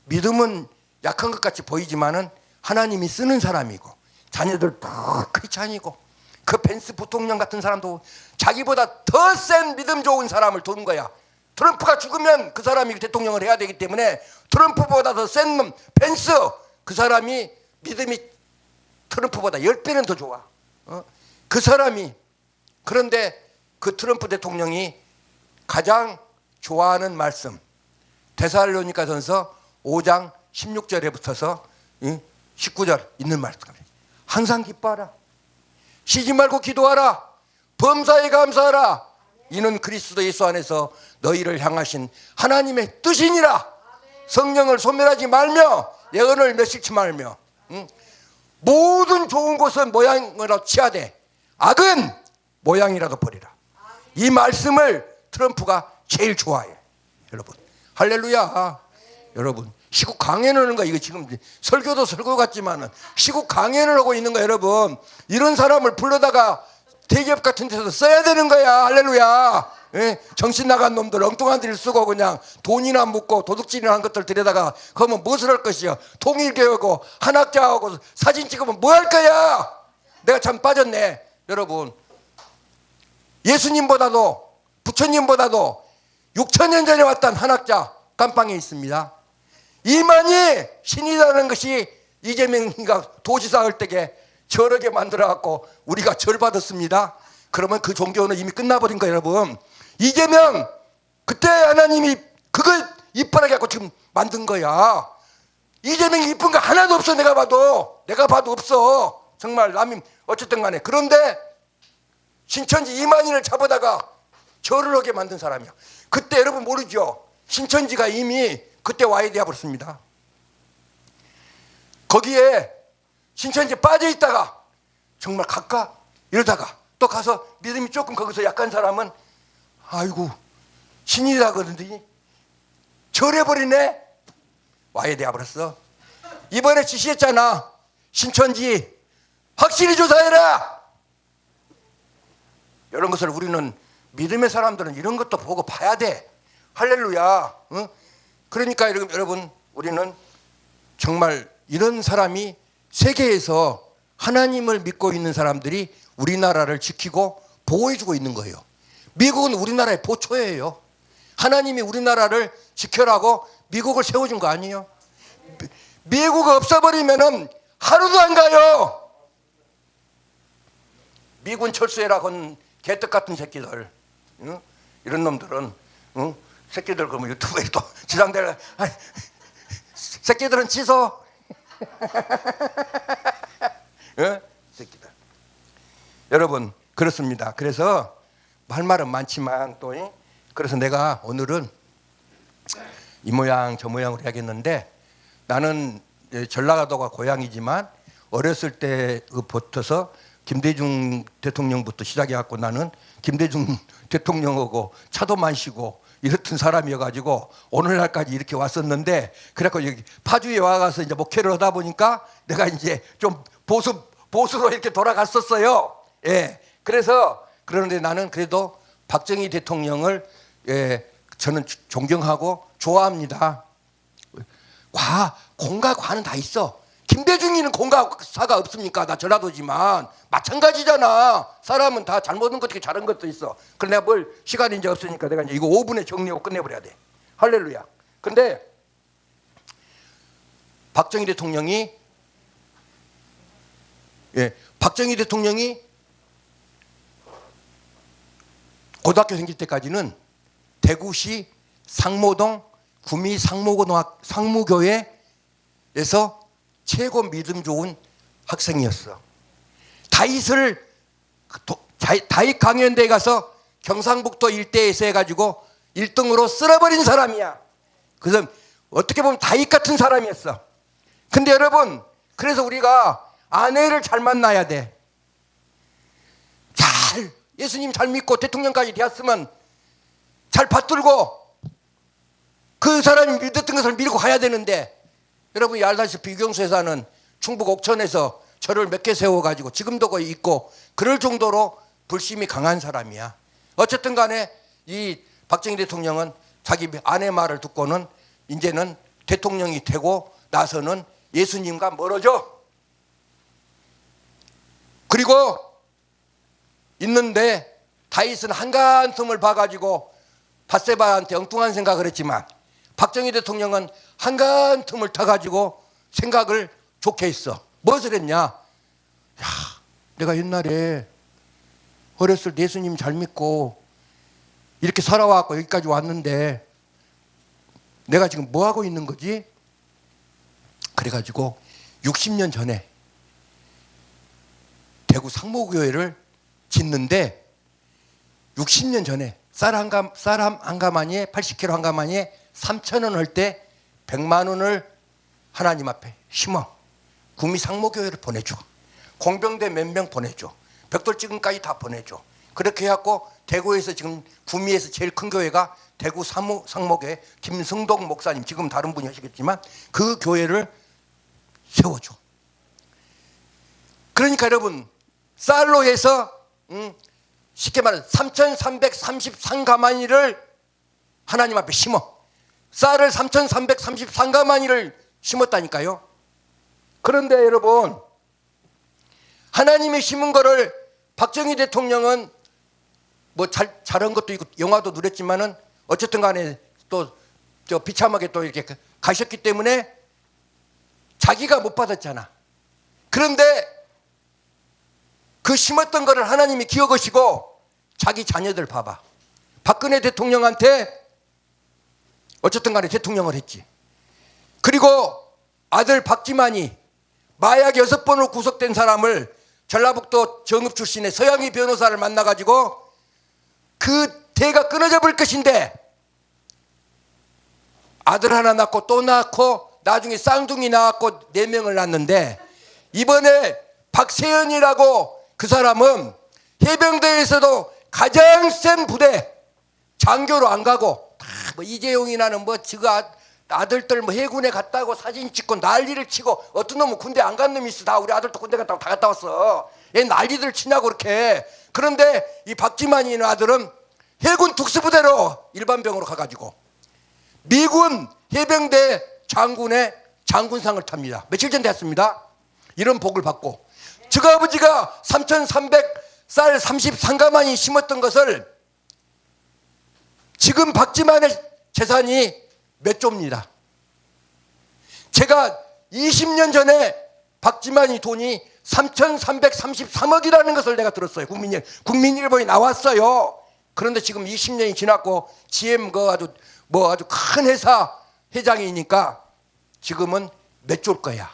믿음은 약한 것 같이 보이지만은 하나님이 쓰는 사람이고 자녀들 다 크리스찬이고 그 펜스 부통령 같은 사람도 자기보다 더 센 믿음 좋은 사람을 두는 거야. 트럼프가 죽으면 그 사람이 대통령을 해야 되기 때문에 트럼프보다 더 센 놈 펜스 그 사람이 믿음이 트럼프보다 10배는 더 좋아. 그 사람이 그런데 그 트럼프 대통령이 가장 좋아하는 말씀 데살로니가전서 5장 16절에 붙어서 19절 있는 말씀. 항상 기뻐하라. 쉬지 말고 기도하라. 범사에 감사하라. 이는 그리스도 예수 안에서 너희를 향하신 하나님의 뜻이니라. 성령을 소멸하지 말며 예언을 멸시치 말며 모든 좋은 것은 모양으로 취하되 악은 모양이라도 버리라. 이 말씀을 트럼프가 제일 좋아해. 여러분 할렐루야. 여러분 시국 강연을 하는 거 이거 지금 설교도 설교 같지만은 시국 강연을 하고 있는 거 여러분 이런 사람을 불러다가 대기업 같은 데서 써야 되는 거야. 할렐루야. 예? 정신 나간 놈들 엉뚱한 들 쓰고 그냥 돈이나 묻고 도둑질이나 한 것들 들여다가 그러면 무엇을 할 것이야. 통일교육하고 한학자하고 사진 찍으면 뭐 할 거야. 내가 참 빠졌네. 여러분 예수님보다도 부처님보다도 6,000년 전에 왔던 한학자 깜빵에 있습니다. 이만희 신이라는 것이 이재명이가 도지사 할 때에 저렇게 만들어갖고 우리가 절 받았습니다. 그러면 그 종교는 이미 끝나버린 거예요. 여러분 이재명 그때 하나님이 그걸 이뻐하게 갖고 지금 만든 거야. 이재명이 이쁜 거 하나도 없어. 내가 봐도 없어. 정말 남이 어쨌든 간에. 그런데 신천지 이만희를 잡아다가 절을 하게 만든 사람이야. 그때 여러분 모르죠. 신천지가 이미 그때 와야 되어버렸습니다. 거기에 신천지에 빠져있다가 정말 갈까? 이러다가 또 가서 믿음이 조금 거기서 약한 사람은 아이고 신이라 그러더니 절해버리네. 와야 되어버렸어. 이번에 지시했잖아. 신천지 확실히 조사해라. 이런 것을 우리는 믿음의 사람들은 이런 것도 보고 봐야 돼. 할렐루야. 응? 그러니까 여러분 우리는 정말 이런 사람이 세계에서 하나님을 믿고 있는 사람들이 우리나라를 지키고 보호해주고 있는 거예요. 미국은 우리나라의 보초예요. 하나님이 우리나라를 지켜라고 미국을 세워준 거 아니에요. 미국 없어버리면은 하루도 안 가요. 미군 철수해라 건 개떡 같은 새끼들. 응? 이런 놈들은 응? 새끼들 그러면 유튜브에 또 지상될 새끼들은 취소. 어? 새끼들. 여러분 그렇습니다. 그래서 할 말은 많지만 또 그래서 내가 오늘은 이 모양 저 모양으로 해야겠는데, 나는 전라도가 고향이지만 어렸을 때부터서 김대중 대통령부터 시작해갖고 나는 김대중 대통령하고 차도 마시고 이렇던 사람이어가지고 오늘날까지 이렇게 왔었는데, 그래갖고 여기 파주에 와가서 이제 목회를 하다 보니까 내가 이제 좀 보수로 이렇게 돌아갔었어요. 예. 그래서 그런데 나는 그래도 박정희 대통령을 저는 존경하고 좋아합니다. 공과 과는 다 있어. 김대중이는 공과사가 없습니까? 나 전라도지만 마찬가지잖아. 사람은 다 잘못한 것도 있고 잘한 것도 있어. 그래 내가 뭘 시간이 이제 없으니까 내가 이제 이거 5분에 정리하고 끝내버려야 돼. 할렐루야. 근데 박정희 대통령이 고등학교 생길 때까지는 대구시 상모동 구미 상무교회에서 최고 믿음 좋은 학생이었어. 다윗 강연대에 가서 경상북도 일대에서 해가지고 1등으로 쓸어버린 사람이야. 그래서 어떻게 보면 다윗 같은 사람이었어. 근데 여러분, 그래서 우리가 아내를 잘 만나야 돼. 예수님 잘 믿고 대통령까지 되었으면 잘 받들고 그 사람이 믿었던 것을 밀고 가야 되는데, 여러분이 알다시피 유경수회사는 충북 옥천에서 절을 몇 개 세워가지고 지금도 거의 있고 그럴 정도로 불심이 강한 사람이야. 어쨌든 간에 이 박정희 대통령은 자기 아내 말을 듣고는 이제는 대통령이 되고 나서는 예수님과 멀어져. 그리고 있는데 다윗은 한가한 틈을 봐가지고 밧세바한테 엉뚱한 생각을 했지만, 박정희 대통령은 한가한 틈을 타가지고 생각을 좋게 했어. 무엇을 했냐? 내가 옛날에 어렸을 때 예수님 잘 믿고 이렇게 살아왔고 여기까지 왔는데 내가 지금 뭐 하고 있는 거지? 그래가지고 60년 전에 대구 상모교회를 짓는데, 60년 전에 쌀 한 가마니에 80kg 한 가마니에 3,000원 할 때 100만 원을 하나님 앞에 심어 구미 상모교회를 보내줘. 공병대 몇 명 보내줘. 벽돌지금까지 다 보내줘. 그렇게 해갖고 대구에서 지금 구미에서 제일 큰 교회가 대구 상모교회 김승동 목사님, 지금 다른 분이 하시겠지만 그 교회를 세워줘. 그러니까 여러분, 쌀로 해서 쉽게 말해서 3,333가마니를 하나님 앞에 심어. 쌀을 3,333가마니를 심었다니까요. 그런데 여러분, 하나님이 심은 거를 박정희 대통령은 뭐 잘한 것도 있고 영화도 누렸지만은 어쨌든 간에 또 비참하게 또 이렇게 가셨기 때문에 자기가 못 받았잖아. 그런데 그 심었던 거를 하나님이 기억하시고 자기 자녀들 봐봐. 박근혜 대통령한테 어쨌든 간에 대통령을 했지. 그리고 아들 박지만이 마약 6번으로 구속된 사람을 전라북도 정읍 출신의 서양희 변호사를 만나가지고 그 대가 끊어져 볼 것인데, 아들 하나 낳고 또 낳고 나중에 쌍둥이 낳았고 4명을 낳았는데, 이번에 박세현이라고 그 사람은 해병대에서도 가장 센 부대 장교로 안 가고 뭐 이재용이라는 뭐 지가 아들들 뭐 해군에 갔다고 사진 찍고 난리를 치고, 어떤 놈은 군대 안 간 놈이 있어. 다 우리 아들도 군대 갔다고 다 갔다 왔어. 얘 난리들 치냐고 그렇게. 그런데 이 박지만이는 아들은 해군 특수부대로 일반병으로 가가지고 미군 해병대 장군의 장군상을 탑니다. 며칠 전 됐습니다. 이런 복을 받고, 저 아버지가 3,300쌀 33가마니 심었던 것을 지금 박지만의 재산이 몇 조입니다. 제가 20년 전에 박지만이 돈이 3,333억이라는 것을 내가 들었어요. 국민일보에 나왔어요. 그런데 지금 20년이 지났고 GM 아주 큰 회사 회장이니까 지금은 몇 조일 거야.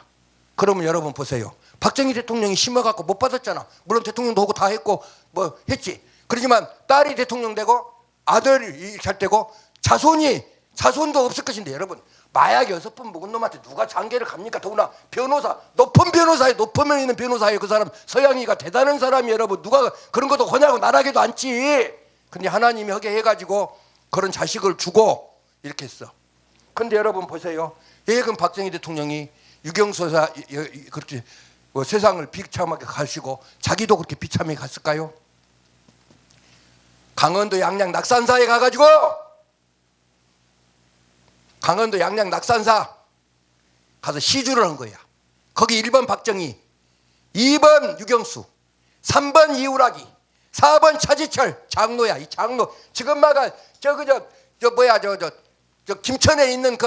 그러면 여러분 보세요. 박정희 대통령이 심어갖고 못 받았잖아. 물론 대통령도 하고 다 했고 뭐 했지. 그렇지만 딸이 대통령 되고 아들이 이렇게 할 때고 자손도 없을 것인데 여러분, 마약 6번 먹은 놈한테 누가 장계를 갑니까? 더구나 변호사, 높은 변호사에, 높으면 있는 변호사에 그 사람 서양이가 대단한 사람이 여러분 누가 그런 것도 허냐고 나라게도 않지. 근데 하나님이 하게 해가지고 그런 자식을 주고 이렇게 했어. 근데 여러분 보세요. 예금 박정희 대통령이 유경수사 그렇게 뭐 세상을 비참하게 가시고 자기도 그렇게 비참하게 갔을까요? 강원도 양양 낙산사에 가가지고 강원도 양양 낙산사 가서 시주를 한 거야. 거기 1번 박정희, 2번 유경수, 3번 이우락이, 4번 차지철 장로야. 이 장로 지금마가 저 김천에 있는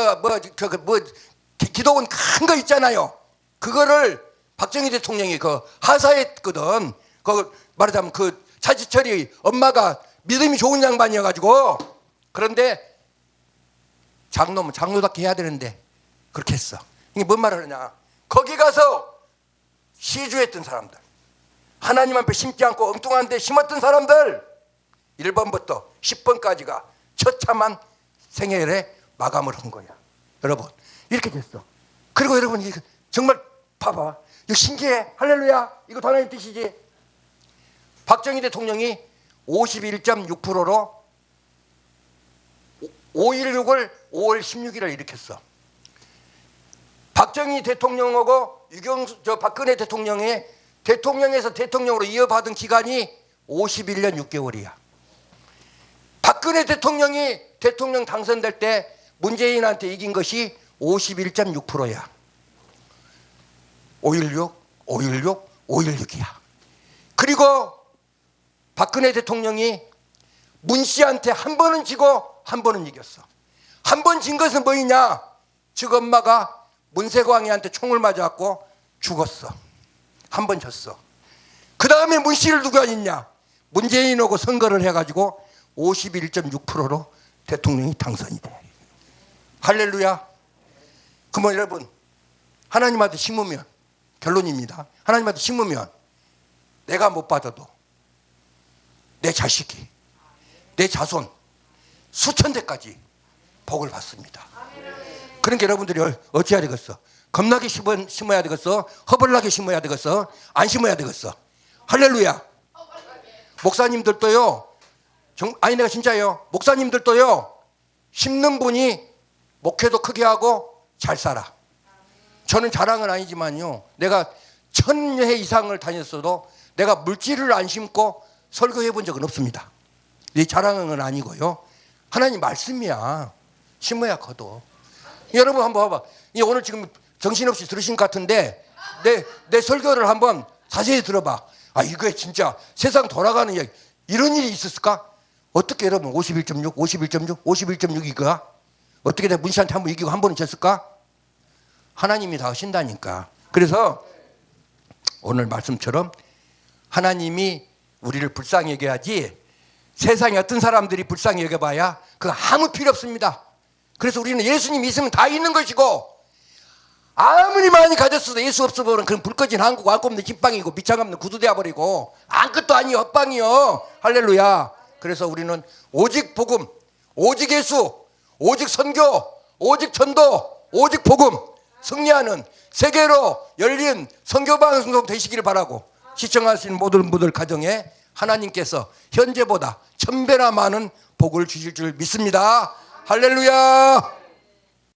기도원 큰 거 있잖아요. 그거를 박정희 대통령이 그 하사했거든. 그 말하자면 그 차지철이 엄마가 믿음이 좋은 양반이어가지고. 그런데 장로면 장로답게 해야 되는데 그렇게 했어. 이게 뭔 말을 하냐? 거기 가서 시주했던 사람들, 하나님 앞에 심지 않고 엉뚱한 데 심었던 사람들 1번부터 10번까지가 처참한 생애에 마감을 한 거야. 여러분 이렇게 됐어. 그리고 여러분 이거 정말 봐봐. 이거 신기해. 할렐루야. 이거 하나님 뜻이지. 박정희 대통령이 51.6%로 5.16을 5월 16일을 일으켰어. 박정희 대통령하고 박근혜 대통령의 대통령에서 대통령으로 이어받은 기간이 51년 6개월이야. 박근혜 대통령이 대통령 당선될 때 문재인한테 이긴 것이 51.6%야. 5.16, 5.16, 5.16이야. 그리고 박근혜 대통령이 문 씨한테 한 번은 지고 한 번은 이겼어. 한 번 진 것은 뭐이냐? 즉 엄마가 문세광이한테 총을 맞아갖고 죽었어. 한 번 졌어. 그 다음에 문 씨를 누가 있냐? 문재인하고 선거를 해가지고 51.6%로 대통령이 당선이 돼. 할렐루야. 그러면 여러분 하나님한테 심으면, 결론입니다. 하나님한테 심으면 내가 못 받아도 내 자식이, 내 자손 수천 대까지 복을 받습니다. 그러니까 여러분들이 어찌해야 되겠어? 겁나게 심어야 되겠어? 허벌나게 심어야 되겠어? 안 심어야 되겠어? 할렐루야. 목사님들도요, 아니 내가 진짜예요. 목사님들도요, 심는 분이 목회도 크게 하고 잘 살아. 저는 자랑은 아니지만요, 내가 1000회 이상을 다녔어도 내가 물질을 안 심고 설교해 본 적은 없습니다. 이 자랑은 아니고요, 하나님 말씀이야. 심어야 커도. 여러분 한번 봐봐. 오늘 지금 정신없이 들으신 것 같은데 내 설교를 한번 자세히 들어봐. 아, 이거 진짜 세상 돌아가는 이야기. 이런 일이 있었을까? 어떻게 여러분 51.6, 51.6, 51.6 이거야? 어떻게 내가 문씨한테 한번 이기고 한 번은 졌을까? 하나님이 다 하신다니까. 그래서 오늘 말씀처럼 하나님이 우리를 불쌍히 여겨야지, 세상에 어떤 사람들이 불쌍히 여겨봐야 그거 아무 필요 없습니다. 그래서 우리는 예수님이 있으면 다 있는 것이고, 아무리 많이 가졌어도 예수 없어보면 그건 불 꺼진 한국 안고 없는 찐빵이고 밑장 없는 구두 되어버리고 아무것도 아니요, 헛방이요. 할렐루야. 그래서 우리는 오직 복음, 오직 예수, 오직 선교, 오직 전도, 오직 복음 승리하는 세계로 열린 선교방송 되시기를 바라고, 시청하시는 모든 분들 가정에 하나님께서 현재보다 1000배나 많은 복을 주실 줄 믿습니다. 할렐루야.